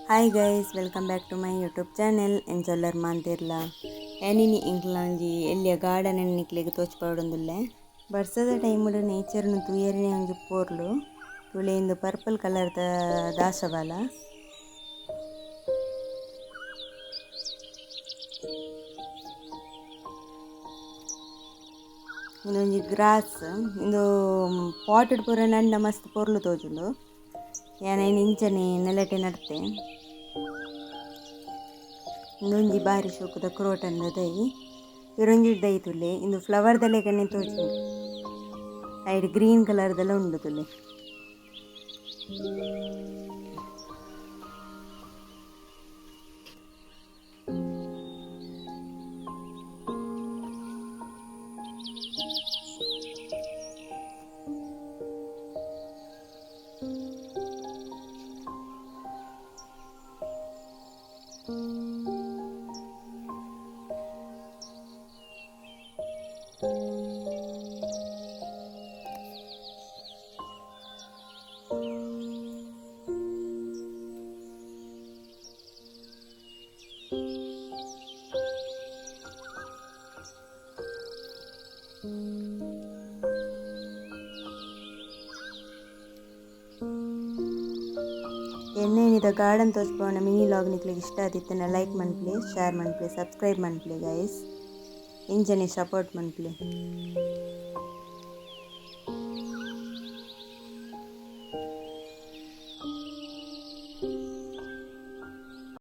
Hi guys, welcome back to my YouTube channel. ಎಂಜಲ್ಲರ್ ಮಾಂತಿರ್ಲ ಏನಿನಿ ಇಂಕ್ಲಾಂಜಿ ಎಲ್ಲಿಯ ಗಾರ್ಡನ್ ಎನ್ನಿಕ್ಲಿಗೆ ತೋಚ್ಪಾಡೊಂದುಲ್ಲೆ ಬರ್ಸದ ಟೈಮುಡು ನೇಚರ್ನು ತೂಯೆರೆ ಒಂಜಿ ಪೋರ್ಲು ತುಳೆಯಿಂದ ಪರ್ಪಲ್ ಕಲರ್ದ ದಾಸವಾಳ ಇಂದೊಂಜಿ ಗ್ರಾಸ್ ಇಂದು ಪಾಟೆಡ್ ಪೂರ ನಂಡ ಮಸ್ತ್ ಪೊರ್ಲು ತೋಜುಂಡು. ಯಾನೈನ್ ಇಂಚನೆ ನೆಲಟೆ ನಡ್ತೆ ಇಂದೊಂಜಿ ಬಾರಿ ಶೋಕುದ ಕ್ರೋಟನ್ದ ದೈ ಇರೊಂಜಿ ದೈ ತುಲೆ ಇಂದು ಫ್ಲವರ್ ದಲೆ ಕಣ್ಣೆ ತೋಜುಂಡು. ಐಡ್ ಗ್ರೀನ್ ಕಲರ್ದೆಲ್ಲ ಉಂಡು ತುಲೆ. ಎನ್ನೇನಿದ ಗಾರ್ಡನ್ ತೋಚ್ಪೋಣ ಮಿನಿ ಲಾಗ್ ನಿಕ್ಲಿಗೆ ಇಷ್ಟ ಆದಿತ್ತನ ಲೈಕ್ ಮನ್ಪ್ಲಿ, ಶೇರ್ ಮನ್ಪ್ಲಿ, ಸಬ್ಸ್ಕ್ರೈಬ್ ಮನ್ಪ್ಲಿ ಗೈಸ್. ಇಂಚನೆ ಸಪೋರ್ಟ್ ಮನ್ಪ್ಲಿ.